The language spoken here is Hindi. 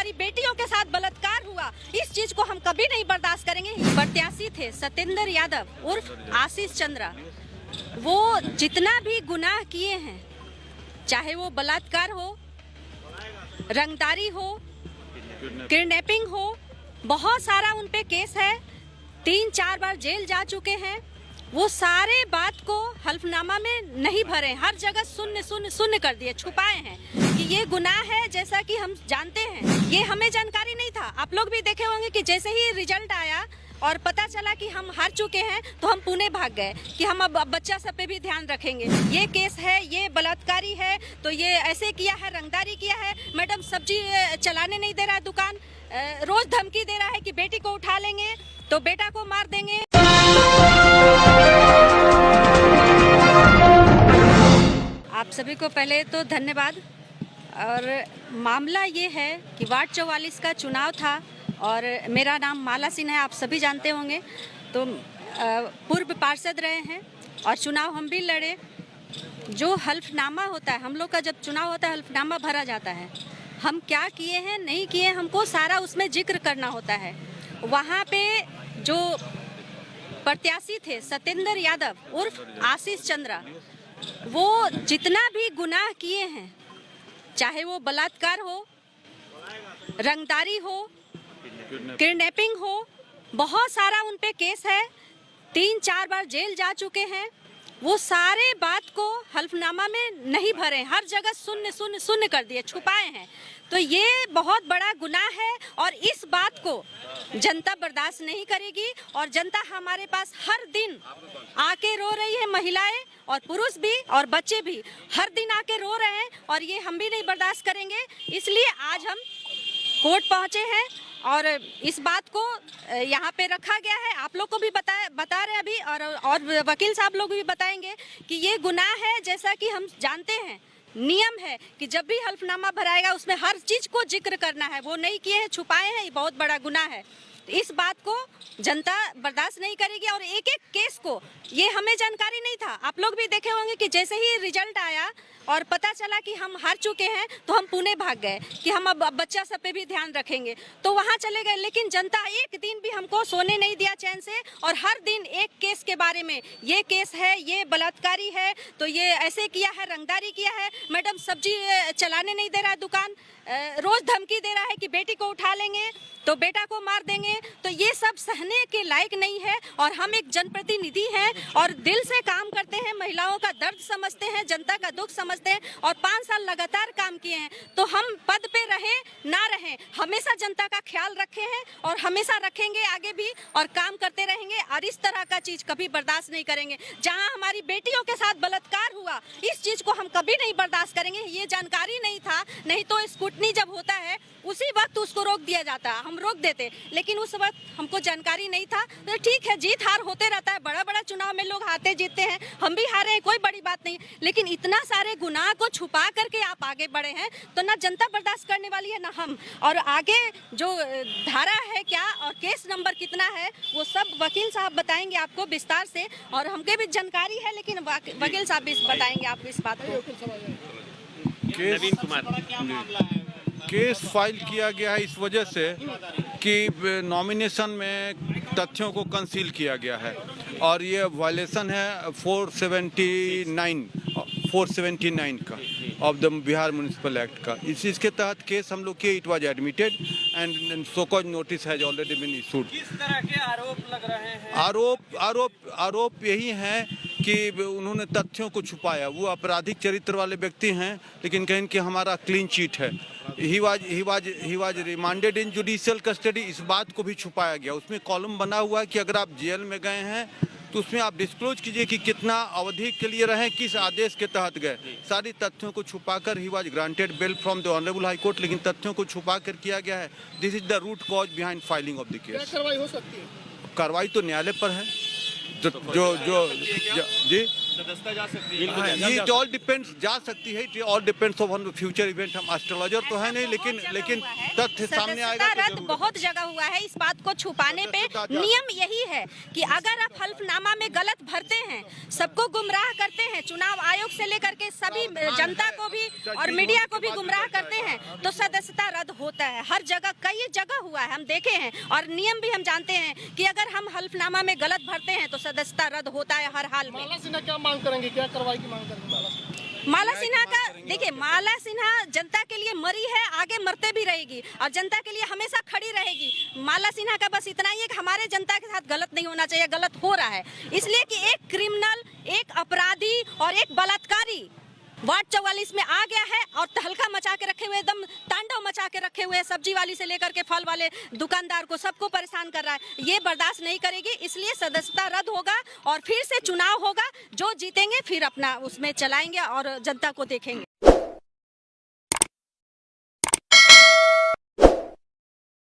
हमारी बेटियों के साथ बलात्कार हुआ, इस चीज को हम कभी नहीं बर्दाश्त करेंगे। प्रत्याशी थे सत्येंद्र यादव उर्फ आशीष चंद्रा। वो जितना भी गुनाह किए हैं, चाहे वो बलात्कार हो, रंगदारी हो, किडनैपिंग हो, बहुत सारा उन पे केस है, 3-4 बार जेल जा चुके हैं। वो सारे बात को हल्फनामा में नहीं भरे, हर जगह शून्य कर दिए, छुपाए हैं कि ये गुनाह है। जैसा कि हम जानते हैं, ये हमें जानकारी नहीं था। आप लोग भी देखे होंगे कि जैसे ही रिजल्ट आया और पता चला कि हम हार चुके हैं, तो हम पुणे भाग गए कि हम अब बच्चा सब पे भी ध्यान रखेंगे। ये केस है, ये बलात्कारी है, तो ये ऐसे किया है, रंगदारी किया है। मैडम सब्जी चलाने नहीं दे रहा है दुकान, रोज धमकी दे रहा है कि बेटी को उठा लेंगे तो बेटा को मार देंगे। आप सभी को पहले तो धन्यवाद। और मामला ये है कि वार्ड 44 का चुनाव था और मेरा नाम माला सिन्हा है, आप सभी जानते होंगे। तो पूर्व पार्षद रहे हैं और चुनाव हम भी लड़े। जो हल्फनामा होता है, हम लोग का जब चुनाव होता है हल्फनामा भरा जाता है, हम क्या किए हैं नहीं किए, हमको सारा उसमें जिक्र करना होता है। वहाँ पे जो प्रत्याशी थे सत्येंद्र यादव उर्फ आशीष चंद्रा, वो जितना भी गुनाह किए हैं, चाहे वो बलात्कार हो, रंगदारी हो, किडनैपिंग हो, बहुत सारा उन पे केस है, 3-4 बार जेल जा चुके हैं। वो सारे बात को हल्फनामा में नहीं भरे, हर जगह शून्य कर दिए, छुपाए हैं। तो ये बहुत बड़ा गुनाह है और इस बात को जनता बर्दाश्त नहीं करेगी। और जनता हमारे पास हर दिन आके रो रही है, महिलाएं और पुरुष भी और बच्चे भी हर दिन आके रो रहे हैं, और ये हम भी नहीं बर्दाश्त करेंगे। इसलिए आज हम कोर्ट पहुंचे हैं और इस बात को यहाँ पे रखा गया है। आप लोग को भी बता रहे अभी, और वकील साहब लोग भी बताएंगे कि ये गुनाह है। जैसा कि हम जानते हैं, नियम है कि जब भी हल्फनामा भराएगा उसमें हर चीज को जिक्र करना है। वो नहीं किए हैं, छुपाए हैं, ये बहुत बड़ा गुनाह है। तो इस बात को जनता बर्दाश्त नहीं करेगी। और एक एक केस को, ये हमें जानकारी नहीं था। आप लोग भी देखे होंगे कि जैसे ही रिजल्ट आया और पता चला कि हम हार चुके हैं, तो हम पुणे भाग गए कि हम अब बच्चा सब पे भी ध्यान रखेंगे, तो वहाँ चले गए। लेकिन जनता एक दिन भी हमको सोने नहीं दिया चैन से, और हर दिन एक केस के बारे में, ये केस है, ये बलात्कारी है, तो ये ऐसे किया है, रंगदारी किया है। मैडम सब्जी चलाने नहीं दे रहा है दुकान, रोज धमकी दे रहा है कि बेटी को उठा लेंगे तो बेटा को मार देंगे। तो ये सब सहने के लायक नहीं है। और हम एक जनप्रतिनिधि हैं और दिल से काम करते हैं, महिलाओं का दर्द समझते हैं, जनता का दुख समझते हैं, और 5 साल लगातार काम किए हैं। तो हम पद पे रहे ना रहे, हमेशा जनता का ख्याल रखे हैं और हमेशा रखेंगे आगे भी, और काम करते रहेंगे। और इस तरह का चीज कभी बर्दाश्त नहीं करेंगे। जहां हमारी बेटियों के साथ बलात्कार हुआ, इस चीज को हम कभी नहीं बर्दाश्त करेंगे। ये जानकारी नहीं था, नहीं तो स्कूटनी जब होता है उसी वक्त उसको रोक दिया जाता, हम रोक देते, लेकिन उस वक्त हमको जानकारी नहीं था। तो ठीक है, जीत हार होते रहता है, बड़ा बड़ा चुनाव में लोग हारते जीतते हैं, हम भी हारे हैं, कोई बड़ी बात नहीं। लेकिन इतना सारे गुनाह को छुपा करके आप आगे बढ़े हैं, तो ना जनता बर्दाश्त करने वाली है ना हम। और आगे जो धारा है क्या और केस नंबर कितना है, वो सब वकील साहब बताएंगे आपको विस्तार से, और हमके भी जानकारी है, लेकिन वकील साहब भी बताएंगे आपको इस बात को। नवीन कुमार, केस फाइल किया गया है इस वजह से कि नॉमिनेशन में तथ्यों को कंसील किया गया है, और ये वायलेशन है 479 का of the Bihar municipal act का। इसके तहत केस हम लोग के it was admitted and so cause notice has already been issued. किस तरह के आरोप लग रहे हैं? आरोप यही है कि उन्होंने तथ्यों को छुपाया। वो आपराधिक चरित्र वाले व्यक्ति हैं, लेकिन कहीं कि हमारा क्लीन चीट है। He was remanded in judicial custody, इस बात को भी छुपाया गया। उसमें कॉलम बना हुआ है कि अगर आप जेल में गए हैं तो उसमें आप डिस्क्लोज कीजिए कि कितना अवधि के लिए रहे, किस आदेश के तहत गए। सारी तथ्यों को छुपाकर ही was granted bail from the honourable high court, लेकिन तथ्यों को छुपाकर किया गया है। This is the root cause behind filing of the case. कार्रवाई हो सकती है? कार्रवाई तो न्यायालय पर है। जी सदस्यता जा सकती है। इट ऑल डिपेंड्स, जा सकती है, it all depends on future event. हम एस्ट्रोलॉजर तो है नहीं, लेकिन तथ्य सामने आएगा तो रद्द जरूर। बहुत जगह हुआ है। इस बात को छुपाने पे नियम यही है कि अगर आप हल्फनामा में गलत भरते हैं, सबको गुमराह करते हैं, चुनाव आयोग से लेकर के सभी जनता को भी और मीडिया को भी गुमराह करते हैं, तो सदस्यता रद्द होता है। हर जगह, कई जगह हुआ है, हम देखे हैं। और नियम भी हम जानते हैं कि अगर हम हल्फनामा में गलत भरते हैं तो सदस्यता रद्द होता है हर हाल में। माला सिन्हा क्या मांग करेंगे, क्या कार्रवाई की मांग करेंगे? माला सिन्हा का देखिए, माला सिन्हा जनता के लिए मरी है, आगे मरते भी रहेगी और जनता के लिए हमेशा खड़ी रहेगी। माला सिन्हा का बस इतना ही है कि हमारे जनता के साथ गलत नहीं होना चाहिए, गलत हो रहा है। इसलिए कि एक क्रिमिनल, एक अपराधी और एक बलात्कारी वार्ड 44 में आ गया है और तहलका मचा के रखे हुए, एकदम तांडव मचा के रखे हुए, सब्जी वाली से लेकर के फल वाले दुकानदार को, सबको परेशान कर रहा है। ये बर्दाश्त नहीं करेगी, इसलिए सदस्यता रद्द होगा और फिर से चुनाव होगा। जो जीतेंगे फिर अपना उसमें चलाएंगे और जनता को देखेंगे।